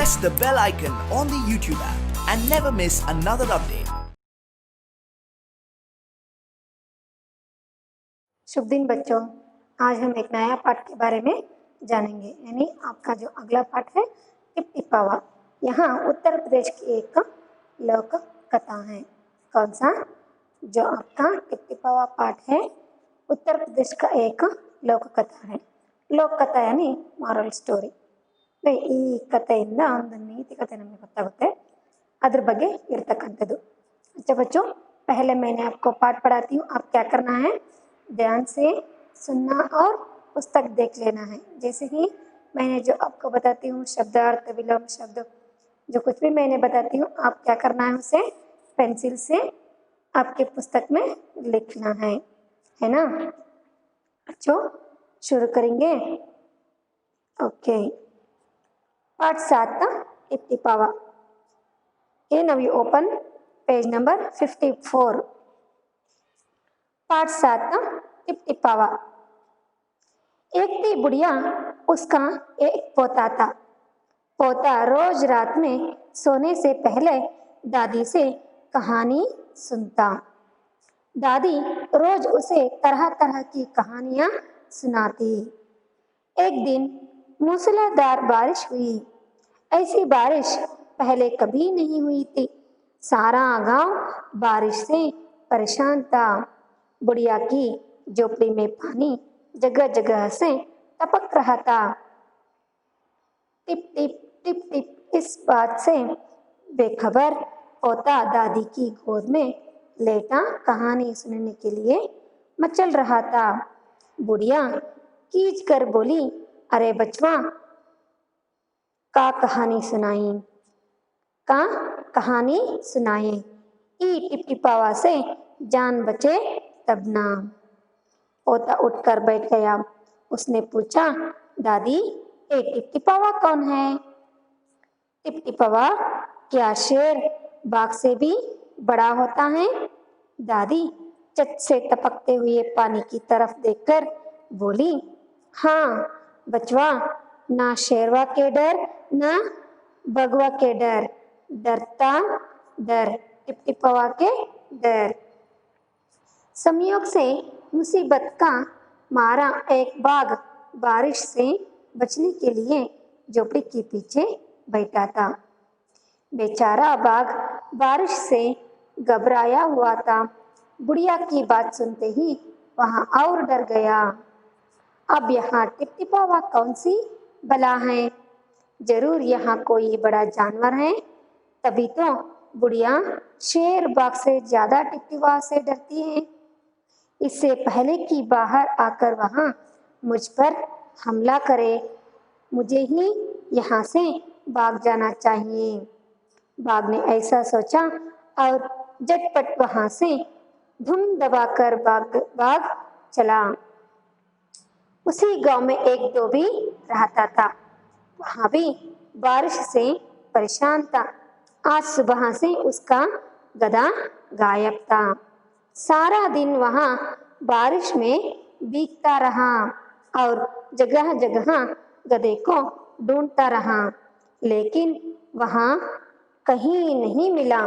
press the bell icon on the YouTube app and never miss another update. शुभ दिन बच्चों, आज हम एक नया पाठ के बारे में जानेंगे। यानी आपका जो अगला पाठ है टिप टिपावा। यहाँ उत्तर प्रदेश की एक लोक कथा है। कौन सा? जो आपका टिप टिपावा पाठ है उत्तर प्रदेश का एक लोक कथा है। लोक कथा यानी मारल स्टोरी। ಈ ಕಥೆಯಿಂದ ಒಂದು ನೀತಿ ಕಥೆ ನಮಗೆ ಗೊತ್ತಾಗುತ್ತೆ, अदर ಬಗ್ಗೆ ಇರತಕ್ಕಂಥದ್ದು। अच्छा बच्चों, पहले मैंने आपको पाठ पढ़ाती हूँ। आप क्या करना है, ध्यान से सुनना और पुस्तक देख लेना है। जैसे ही मैंने जो आपको बताती हूँ शब्दार्थ विलोम शब्द जो कुछ भी मैंने बताती हूँ, आप क्या करना है उसे पेंसिल से आपके पुस्तक में लिखना है ना। बच्चों शुरू करेंगे। ओके, पाठ 7 tip टिपावा। Okay, now you open page number 54. पाठ 7 टिप टिपावा। एक थी बुढ़िया, उसका एक पोता था। पोता रोज रात में सोने से पहले दादी से कहानी सुनता। दादी रोज उसे तरह तरह की कहानियां सुनाती। एक दिन मूसलाधार बारिश हुई। ऐसी बारिश पहले कभी नहीं हुई थी। सारा गांव बारिश से परेशान था। बुढ़िया की झोपड़ी में पानी जगह जगह से टपक रहा था। टिप टिप टिप टिप इस बात से बेखबर पोता दादी की गोद में लेटा कहानी सुनने के लिए मचल रहा था। बुढ़िया खींच कर बोली, अरे बचवा, का कहानी सुनाई, का कहानी सुनाए। ई टिप टिपावा से जान बचे तब ना। पोता उठकर बैठ गया। उसने पूछा, दादी ये टिप टिपावा कौन है? टिप टिपावा क्या शेर बाघ से भी बड़ा होता है? दादी चट से टपकते हुए पानी की तरफ देखकर बोली, हाँ बचवा, ना शेरवा के डर ना भगवा के डर, डरता डर टिप टिपावा के डर। संयोग से मुसीबत का मारा एक बाघ बारिश से बचने के लिए झोपड़ी के पीछे बैठा था। बेचारा बाघ बारिश से घबराया हुआ था। बुढ़िया की बात सुनते ही वहां और डर गया। अब यहाँ टिप टिपावा कौन सी बला है? जरूर यहाँ कोई बड़ा जानवर है, तभी तो बुढ़िया शेर बाघ से ज्यादा टिप टिपावा से डरती है। इससे पहले कि बाहर आकर वहां मुझ पर हमला करे, मुझे ही यहाँ से भाग जाना चाहिए। बाघ ने ऐसा सोचा और झटपट वहां से धुम दबाकर बाघ चला। उसी गांव में एक धोबी रहता था। वहां भी बारिश से परेशान था। आज सुबह से उसका गधा गायब था। सारा दिन वहां बारिश में भीगता रहा और जगह जगह गधे को ढूंढता रहा, लेकिन वहां कहीं नहीं मिला।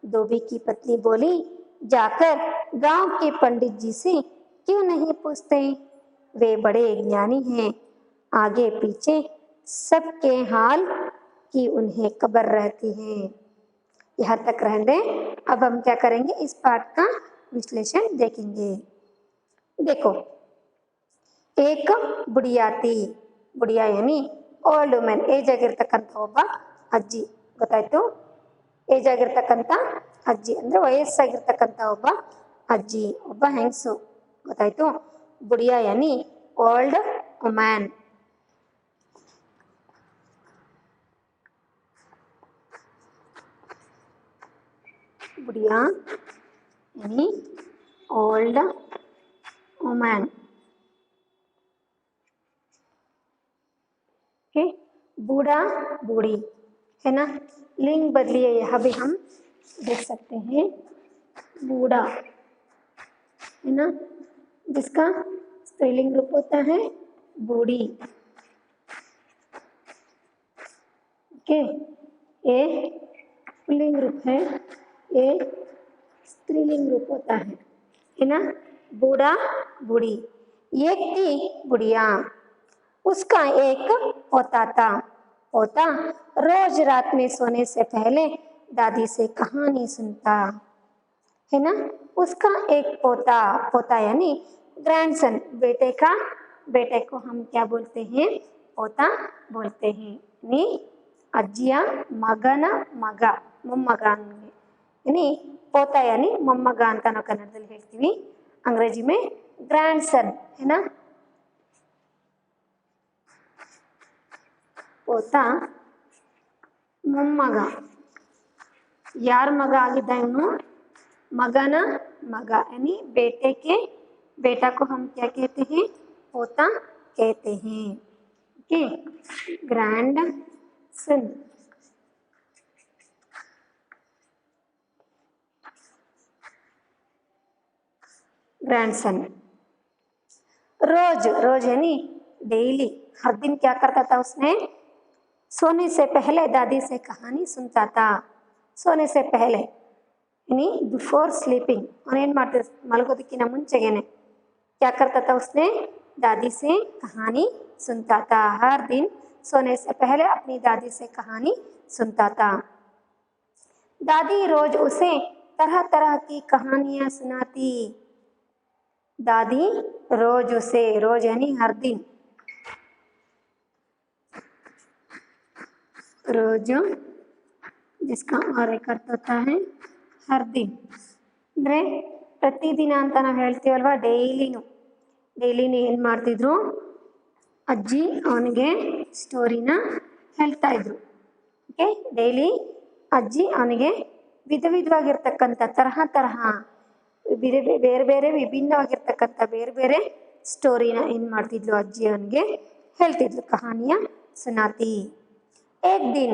धोबी की पत्नी बोली, जाकर गांव के पंडित जी से क्यों नहीं पूछते? वे बड़े ज्ञानी हैं, आगे पीछे सबके हाल की उन्हें खबर रहती है। यहाँ तक रहने दें। अब हम क्या करेंगे, इस पाठ का विश्लेषण देखेंगे। देखो, एक बुढ़िया थी। बुढ़िया यानी ओल्ड वुमन, ಏಜ್ ಆಗಿರ್ತಕ್ಕಂಥ ಒಬ್ಬ ಅಜ್ಜಿ, ಗೊತ್ತಾಯ್ತು? ಏಜ್ ಆಗಿರ್ತಕ್ಕಂಥ ಅಜ್ಜಿ ಅಂದ್ರೆ ವಯಸ್ಸಾಗಿರ್ತಕ್ಕಂಥ ಒಬ್ಬ ಅಜ್ಜಿ, ಒಬ್ಬ ಹೆಂಗಸು, ಗೊತ್ತಾಯ್ತು? बुढ़िया यानी ओल्ड वुमन। बुढ़िया यानी ओल्ड वुमन। बूढ़ा बूढ़ी है ना, लिंग बदलिए, यहाँ भी हम देख सकते हैं। बूढ़ा है ना, जिसका स्त्रीलिंग रूप होता है बूढ़ी। ओके, ए पुल्लिंग रूप है, ए स्त्रीलिंग रूप होता है ना। बूढ़ा बूढ़ी, एक थी बुढ़िया, उसका एक पोता था। पोता रोज रात में सोने से पहले दादी से कहानी सुनता है ना। उसका एक पोता, पोता यानी ग्रैंडसन, बेटे को हम क्या बोलते हैं, पोता बोलते हैं। यानी ಅಜ್ಜಿಯ ಮಗನ ಮಗ, ಮೊಮ್ಮಗ यानी पोता यानी ಮೊಮ್ಮಗ ಅಂತ ನಾವು ಕನ್ನಡದಲ್ಲಿ ಹೇಳ್ತೀವಿ, अंग्रेजी में ग्रैंडसन है ना। पोता ಮೊಮ್ಮಗ, ಯಾರ ಮಗ ಆಗಿದ್ದ ಇವನು, मगना मगा यानी बेटा को हम क्या कहते हैं, पोता कहते हैं। Okay, grand son, grandson. रोज यानी डेली, हर दिन क्या करता था उसने, सोने से पहले दादी से कहानी सुनता था। सोने से पहले यानी बिफोर स्लीपिंग, ಅವನೇನು ಮಾಡ್ತಿದ್ದ ಮಲಗೋದಕ್ಕಿಂತ ಮುಂಚೆಗೇನೆ क्या करता था उसने, दादी से कहानी सुनता था। हर दिन सोने से पहले अपनी दादी से कहानी सुनता था। दादी रोज उसे तरह तरह की कहानियां सुनाती। दादी रोज उसे, रोज यानी हर दिन, रोज जिसका और एक अर्थ होता है हर दिन, ಅಂದರೆ ಪ್ರತಿದಿನ ಅಂತ ನಾವು ಹೇಳ್ತೀವಲ್ವ, ಡೈಲಿನೂ ಏನು ಮಾಡ್ತಿದ್ರು, ಅಜ್ಜಿ ಅವನಿಗೆ ಸ್ಟೋರಿನ ಹೇಳ್ತಾ ಇದ್ರು। ಓಕೆ, ಡೈಲಿ ಅಜ್ಜಿ ಅವನಿಗೆ ವಿಧವಾಗಿರ್ತಕ್ಕಂಥ ತರಹ ಬೇರೆ ವಿಭಿನ್ನವಾಗಿರ್ತಕ್ಕಂಥ ಬೇರೆ ಸ್ಟೋರಿನ ಏನು ಮಾಡ್ತಿದ್ಲು, ಅಜ್ಜಿ ಅವನಿಗೆ ಹೇಳ್ತಿದ್ಲು, ಕಹಾನಿಯ ಸುನಾತಿ। एक दिन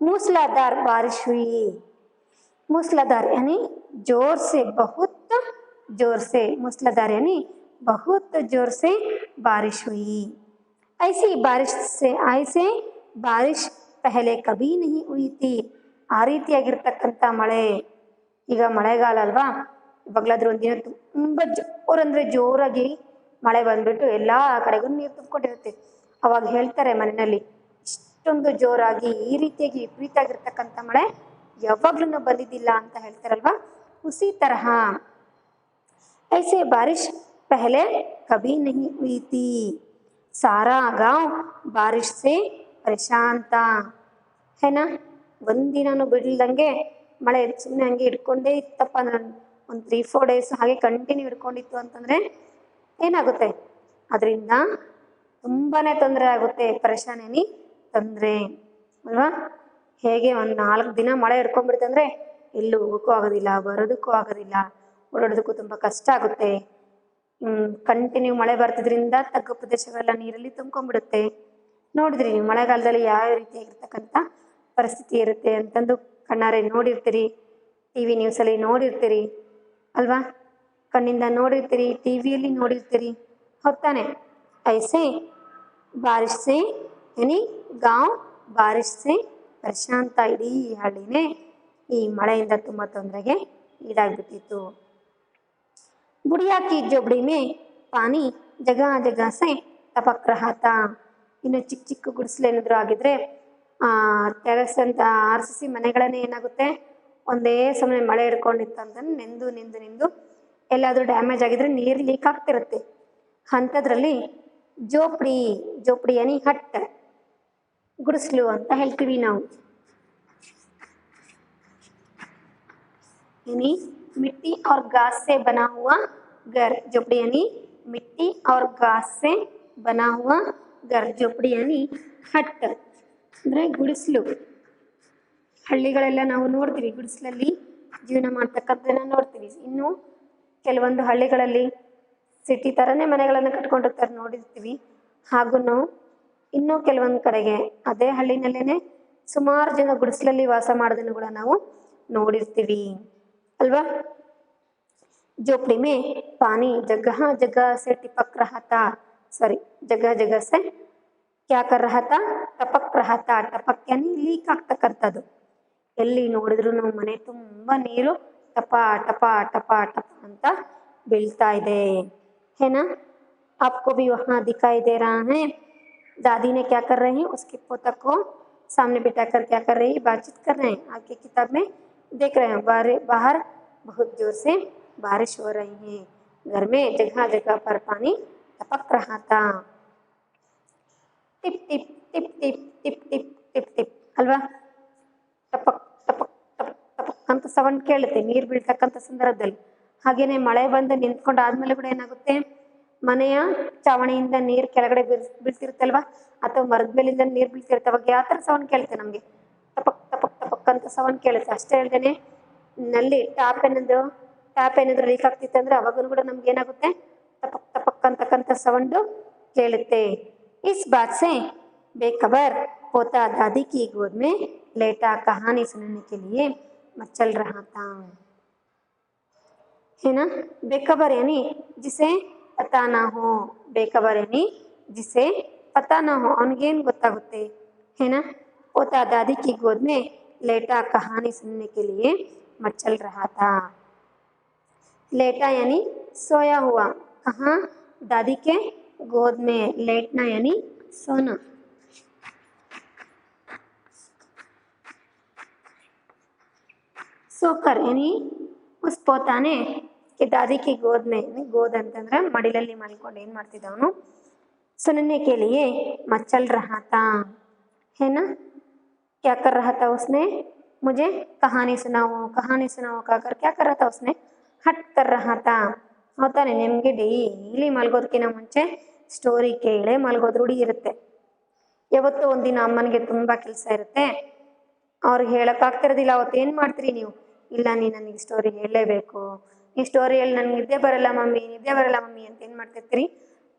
मूसलाधार बारिश हुई। मूसलाधार यानी जोर से, बहुत जोर से, मूसलाधार यानी बहुत जोर से बारिश हुई। ऐसी बारिश पहले कभी नहीं हुई थी। ಆ ರೀತಿಯಾಗಿರ್ತಕ್ಕಂಥ ಮಳೆ, ಈಗ ಮಳೆಗಾಲ ಅಲ್ವಾ, ಇವಾಗಲಾದ್ರೂ ಒಂದಿನ ತುಂಬ ಜೋರಂದರೆ ಜೋರಾಗಿ ಮಳೆ ಬಂದ್ಬಿಟ್ಟು ಎಲ್ಲ ಕಡೆಗೂ ನೀರು ತುಂಬಿಕೊಂಡಿರುತ್ತೆ। ಅವಾಗ ಹೇಳ್ತಾರೆ ಮನೆಯಲ್ಲಿ, ಇಷ್ಟೊಂದು ಜೋರಾಗಿ ಈ ರೀತಿಯಾಗಿ ವಿಪರೀತ ಆಗಿರ್ತಕ್ಕಂಥ ಮಳೆ ಯಾವಾಗ್ಲೂ ಬಂದಿದ್ದಿಲ್ಲ ಅಂತ ಹೇಳ್ತಾರಲ್ವಾ, ಉಸಿ ತರಹ ऐसे बारिश पहले कभी नहीं हुई थी। सारा गांव बारिश से परेशान था है ना। ಒಂದಿನೂ ಬಿಡ್ದಂಗೆ ಮಳೆ ಸುಮ್ಮನೆ ಹಂಗೆ ಇಟ್ಕೊಂಡೇ ಇತ್ತಪ್ಪ, ಒಂದು 3-4 ಡೇಸ್ ಹಾಗೆ ಕಂಟಿನ್ಯೂ ಇಟ್ಕೊಂಡಿತ್ತು ಅಂತಂದರೆ ಏನಾಗುತ್ತೆ, ಅದರಿಂದ ತುಂಬಾ ತೊಂದರೆ ಆಗುತ್ತೆ, ಪರೇಶಾನಿ ತೊಂದರೆ ಅಲ್ವಾ। ಹೇಗೆ ಒಂದು 4 ದಿನ ಮಳೆ ಹಿಡ್ಕೊಂಡ್ಬಿಡ್ತಂದ್ರೆ ಎಲ್ಲೂ ಹೋಗೋಕ್ಕೂ ಆಗೋದಿಲ್ಲ, ಬರೋದಕ್ಕೂ ಆಗೋದಿಲ್ಲ, ಓಡಾಡೋದಕ್ಕೂ ತುಂಬ ಕಷ್ಟ ಆಗುತ್ತೆ। ಕಂಟಿನ್ಯೂ ಮಳೆ ಬರ್ತಿದ್ರಿಂದ ತಗ್ಗು ಪ್ರದೇಶಗಳೆಲ್ಲ ನೀರಲ್ಲಿ ತುಂಬ್ಕೊಂಡ್ಬಿಡುತ್ತೆ। ನೋಡಿದ್ರಿ ನೀವು ಮಳೆಗಾಲದಲ್ಲಿ ಯಾವ ರೀತಿಯಾಗಿರ್ತಕ್ಕಂಥ ಪರಿಸ್ಥಿತಿ ಇರುತ್ತೆ ಅಂತಂದು ಕಣ್ಣಾರೆ ನೋಡಿರ್ತೀರಿ, ಟಿ ವಿ ನ್ಯೂಸಲ್ಲಿ ನೋಡಿರ್ತೀರಿ ಅಲ್ವಾ, ಕಣ್ಣಿಂದ ನೋಡಿರ್ತೀರಿ, ಟಿ ವಿಯಲ್ಲಿ ನೋಡಿರ್ತೀರಿ, ಹೊತ್ತಾನೆ। ಐಸೆ ಬಾರಿಶ್ ಸೆ यानी गांव बारिश से परेशान था। ಇಡೀ ಹಳ್ಳಿನೇ ಈ ಮಳೆಯಿಂದ ತುಂಬ ತೊಂದರೆಗೆ ಈಡಾಗ್ಬಿಟ್ಟಿತ್ತು। बुढ़िया की झोपड़ी में पानी जगह जगह से टपक रहा था। ಇನ್ನು ಚಿಕ್ಕ ಗುಡಿಸಲು ಏನಾದರೂ ಆಗಿದ್ರೆ ಟೆರೆಸ್ ಅಂತ RCC ಮನೆಗಳನ್ನೇ ಏನಾಗುತ್ತೆ, ಒಂದೇ ಸಮಯ ಮಳೆ ಹಿಡ್ಕೊಂಡಿತ್ತು ಅಂತಂದ್ರೆ ನೆಂದು ಎಲ್ಲಾದರೂ ಡ್ಯಾಮೇಜ್ ಆಗಿದ್ರೆ ನೀರು ಲೀಕ್ ಆಗ್ತಿರುತ್ತೆ। ಅಂಥದ್ರಲ್ಲಿ झोपड़ी यानी हट, गुडिसलु ಅಂತ ಹೇಳ್ತೀವಿ ನಾವು। यानी मिट्टी और घास से बना हुआ घर। झोपड़ी यानी मिट्टी और घास से बना हुआ घर। झोपड़ी यानी हट ಅಂದರೆ ಗುಡಿಸಲು। ಹಳ್ಳಿಗಳೆಲ್ಲ ನಾವು ನೋಡ್ತೀವಿ, ಗುಡಿಸಲಲ್ಲಿ ಜೀವನ ಮಾಡ್ತಕ್ಕಂಥದ್ದನ್ನ ನೋಡ್ತೀವಿ। ಇನ್ನು ಕೆಲವೊಂದು ಹಳ್ಳಿಗಳಲ್ಲಿ ಸಿಟಿ ಥರನೇ ಮನೆಗಳನ್ನು ಕಟ್ಕೊಂಡಿರ್ತಾರೆ, ನೋಡಿರ್ತೀವಿ। ಹಾಗೂ ಇನ್ನೂ ಕೆಲವೊಂದು ಕಡೆಗೆ ಅದೇ ಹಳ್ಳಿನಲ್ಲೇ ಸುಮಾರು ಜನ ಗುಡಿಸಲಲ್ಲಿ ವಾಸ ಮಾಡೋದನ್ನು ಕೂಡ ನಾವು ನೋಡಿರ್ತೀವಿ ಅಲ್ವಾ। झोपड़ी में पानी जगह जगह से टिपक रहा था। जगह जगह से क्या कर रहा था? टपक रहा था. ಟಪಕ್ यानी ಲೀಕ್ ಆಗ್ತಕ್ಕಂಥದ್ದು. ಎಲ್ಲಿ ನೋಡಿದ್ರು ಮನೆ ತುಂಬ ನೀರು ಟಪ ಟಪ ಟಪ ಟಪ ಅಂತ ಬೀಳ್ತಾ ಇದೆ. है ना? आपको भी वहाँ दिखाई दे रहा है. दादी ने क्या कर रहे हैं? उसके पोता को सामने बिठाकर क्या कर रही है? बातचीत कर रहे हैं. आगे किताब में देख रहे हैं. बाहर बहुत जोर से बारिश हो रही है. घर में जगह जगह पर पानी टपक रहा था. Tip tip tip tip tip tip tip tip ಅಲ್ವಾ? ಟಪಕ್ ಟಪಕ್ ಟಪಕ್ ಟಪಕ್ ಅಂತ ಸೌಂಡ್ ಕೇಳುತ್ತೆ ನೀರು ಬೀಳ್ತಕ್ಕಂಥ ಸಂದರ್ಭದಲ್ಲಿ. ಹಾಗೇನೆ ಮಳೆ ಬಂದು ನಿಂತ್ಕೊಂಡು ಆದ್ಮೇಲೆ ಕೂಡ ಏನಾಗುತ್ತೆ? ಮನೆಯ ಚಾವಣಿಯಿಂದ ನೀರು ಕೆಳಗಡೆ ಬೀಳ್ತಿರುತ್ತಲ್ವಾ, ಅಥವಾ ಮರದ ಮೇಲಿಂದ ನೀರು ಬೀಳ್ತಿರುತ್ತೆ. ಅವಾಗ ಯಾವ ಥರ ಸೌಂಡ್ ಕೇಳುತ್ತೆ ನಮಗೆ? ಟಪಕ್ ಟಪಕ್ ಟಪಕ್ ಅಂತ ಸೌಂಡ್ ಕೇಳುತ್ತೆ. ಅಷ್ಟೇ ಹೇಳ್ದೇನೆ ನಲ್ಲಿ ಟ್ಯಾಪ್ ಏನಾದ್ರು ಲೀಕ್ ಆಗ್ತಿತ್ತು ಅಂದ್ರೆ ಅವಾಗೂ ಕೂಡ ನಮ್ಗೆ ಏನಾಗುತ್ತೆ? ಟಪಕ್ ಟಪಕ್ ಅಂತಕ್ಕಂಥ ಸೌಂಡು ಕೇಳುತ್ತೆ. इस बात से बेखबर पोता दादी की गोद में लेटा कहानी सुनने के लिए मचल रहा था. है ना? बेखबर यानी जिसे पता ना हो. बेखबर यानी जिसे पता ना हो, ಅವನಿಗೇನು ಗೊತ್ತಾಗುತ್ತೆ? है ना? पोता दादी की गोद में लेटा कहानी सुनने के लिए मचल रहा था. लेटा यानी सोया हुआ. कहाँ? दादी के गोद में. लेटना यानी सोना. सोकर यानी उस पोता ने कि दादी की गोद में, गोद ಅಂತಂದ್ರೆ ಮಡಿಲಲ್ಲಿ ಮಲ್ಕೊಂಡು ಏನು ಮಾಡ್ತಿದ್ದವನು? सुनने के लिए मचल रहा था. है ना? क्या कर रहा था उसने? मुझे कहानी सुनाओ कहकर क्या कर रहा था उसने? हट कर रहा था. ಹೋಗ್ತಾನೆ. ನಿಮಗೆ ಡೈಲಿ ಮಲ್ಗೋದಕ್ಕಿಂತ ಮುಂಚೆ ಸ್ಟೋರಿ ಕೇಳೇ ಮಲ್ಗೋದು ರೂಢಿ ಇರುತ್ತೆ. ಯಾವತ್ತೋ ಒಂದಿನ ಅಮ್ಮನಿಗೆ ತುಂಬ ಕೆಲಸ ಇರುತ್ತೆ, ಅವ್ರಿಗೆ ಹೇಳೋಕ್ಕಾಗ್ತಿರೋದಿಲ್ಲ. ಅವತ್ತು ಏನು ಮಾಡ್ತೀರಿ ನೀವು? ಇಲ್ಲ, ನನಗೆ ಸ್ಟೋರಿ ಹೇಳಲೇಬೇಕು, ಈ ಸ್ಟೋರಿ ಹೇಳಿ ನನಗೆ ನಿದ್ದೆ ಬರಲ್ಲ ಮಮ್ಮಿ ಅಂತ ಏನು ಮಾಡ್ತಿರ್ತೀರಿ?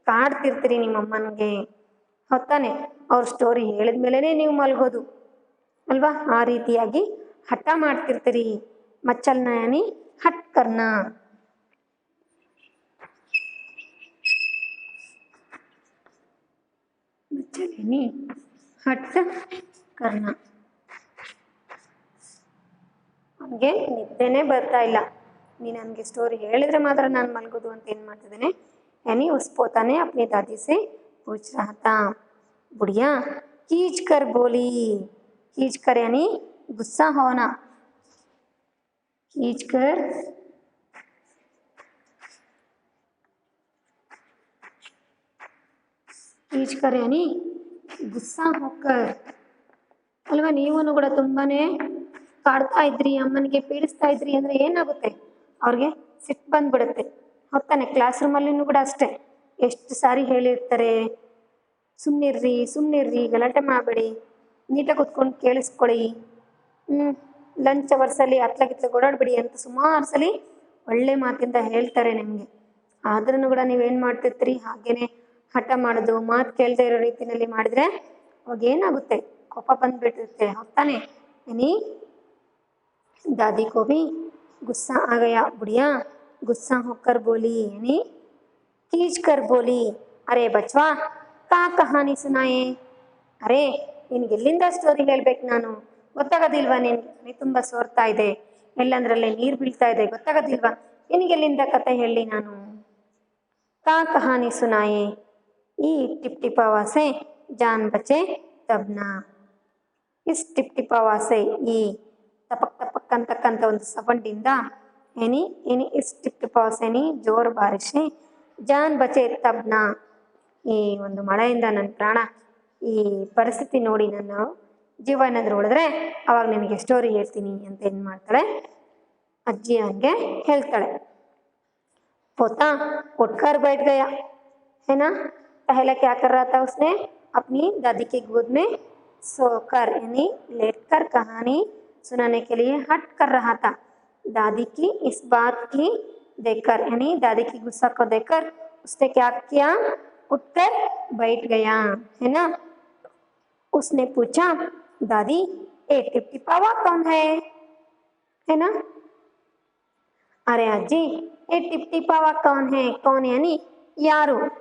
ಕಾಡ್ತಿರ್ತೀರಿ ನಿಮ್ಮ ಅಮ್ಮನಿಗೆ. ಹೊತ್ತಾನೆ ಅವ್ರ ಸ್ಟೋರಿ ಹೇಳಿದ ಮೇಲೇ ನೀವು ಮಲ್ಗೋದು ಅಲ್ವಾ? ಆ ರೀತಿಯಾಗಿ ಹಠ ಮಾಡ್ತಿರ್ತೀರಿ. ಮಚ್ಚಲ್ನ ಯಾನಿ ಹಟ್ ಕರ್ನ. ಮಚ್ಚಲೇನಿ ಹಟ್ ಕರ್ನ. ಅವನಿಗೆ ನಿದ್ದೆನೇ ಬರ್ತಾ ಇಲ್ಲ. ನೀನು ನನಗೆ ಸ್ಟೋರಿ ಹೇಳಿದ್ರೆ ಮಾತ್ರ ನಾನು ಮಲ್ಗೋದು ಅಂತ ಏನು ಮಾಡ್ತಿದ್ದೇನೆ? यानी उस पोता ने अपनी दादी से पूछ रहा था. बुढ़िया खींच कर बोली. खींच कर यानी गुस्सा होना. खींच कर यानी गुस्सा होकर ಅಲ್ವಾ? ನೀವು ಕೂಡ ತುಂಬಾನೇ ಕಾಡ್ತಾ ಇದ್ರಿ, ಅಮ್ಮನಿಗೆ ಪೀಡಿಸ್ತಾ ಇದ್ರಿ ಅಂದ್ರೆ ಏನಾಗುತ್ತೆ? ಅವ್ರಿಗೆ ಸಿಟ್ಟು ಬಂದ್ಬಿಡುತ್ತೆ. ಹೊತ್ತಾನೆ ಕ್ಲಾಸ್ ರೂಮಲ್ಲಿನೂ ಕೂಡ ಅಷ್ಟೇ ಎಷ್ಟು ಸಾರಿ ಹೇಳಿರ್ತಾರೆ, ಸುಮ್ಮನಿರ್ರಿ, ಗಲಾಟೆ ಮಾಡಬೇಡಿ, ನೀಟಾಗಿ ಕೂತ್ಕೊಂಡು ಕೇಳಿಸ್ಕೊಳ್ಳಿ, ಲಂಚ್ ಅವರ್ಸಲ್ಲಿ ಅತ್ಲಗಿತ್ಲ ಓಡಾಡ್ಬಿಡಿ ಅಂತ ಸುಮಾರು ಸಲ ಒಳ್ಳೆ ಮಾತಿಂದ ಹೇಳ್ತಾರೆ ನಿಮಗೆ. ಆದ್ರೂ ಕೂಡ ನೀವೇನು ಮಾಡ್ತಿರ್ತೀರಿ? ಹಾಗೇನೆ ಹಠ ಮಾಡೋದು, ಮಾತು ಕೇಳದೆ ಇರೋ ರೀತಿಯಲ್ಲಿ ಮಾಡಿದ್ರೆ ಅವಾಗ ಏನಾಗುತ್ತೆ? ಕೋಪ ಬಂದ್ಬಿಟ್ಟಿರುತ್ತೆ. ಹೊತ್ತಾನೆ यानी दादी को भी गुस्सा आ गया. बुढ़िया गुस्सा होकर बोली यानी खींच कर बोली. अरे बचवा का कहानी सुनाए. अरे ನಿನಗೆ ಎಲ್ಲಿಂದ ಸ್ಟೋರಿ ಹೇಳ್ಬೇಕು ನಾನು? ಗೊತ್ತಾಗೋದಿಲ್ವಾ ನಿನಗೆ? ತುಂಬ ಸೋರ್ತಾ ಇದೆ, ಎಲ್ಲಂದ್ರಲ್ಲೇ ನೀರು ಬೀಳ್ತಾ ಇದೆ, ಗೊತ್ತಾಗೋದಿಲ್ವಾ? ನಿನಗೆಲ್ಲಿಂದ ಕತೆ ಹೇಳಿ ನಾನು? का कहानी सुनाए. ಈ ಟಿಪ್ ಟಿಪ್ आवाज से जान बचे तब ना. ಇಸ್ ಟಿಪ್ ಟಿಪ್ आवाज से ಈ ಟಪಕ್ ಟಪಕ್ ಅಂತಕ್ಕಂಥ ಒಂದು ಸೌಂಡಿಂದ ಏನಿ ಇಸ್ ಟಿಪ್ ಟಿಪ್ आवाज से ಜೋರ್ ಬಾರಿಶ್ ಜಾನ್ ಬಚೆ ತಬ್ ನಾ. ಈ ಒಂದು ಮಳೆಯಿಂದ ನನ್ನ ಪ್ರಾಣ, ಈ ಪರಿಸ್ಥಿತಿ ನೋಡಿ ನನ್ನ ಜೀವ ಏನಾದರೂ ಉಳಿದ್ರೆ ಅವಾಗ ನಿನಗೆ ಸ್ಟೋರಿ ಹೇಳ್ತೀನಿ ಅಂತ ಏನು ಮಾಡ್ತಾಳೆ? ಅಜ್ಜಿ ಹಂಗೆ ಹೇಳ್ತಾಳೆ. पोता उठकर बैठ गया. है ना? पहले क्या कर रहा था उसने? अपनी दादी की गोद में सोकर यानी लेटकर कहानी सुनाने के लिए हट कर रहा था. दादी की इस बात की देखकर यानी दादी की गुस्सा को देखकर उसने क्या किया? उठकर बैठ गया. है ना? उसने पूछा, दादी ये टिप टिपावा कौन है ना? अरे अज्जी ये टिप टिपावा कौन है? कौन यानी यारो.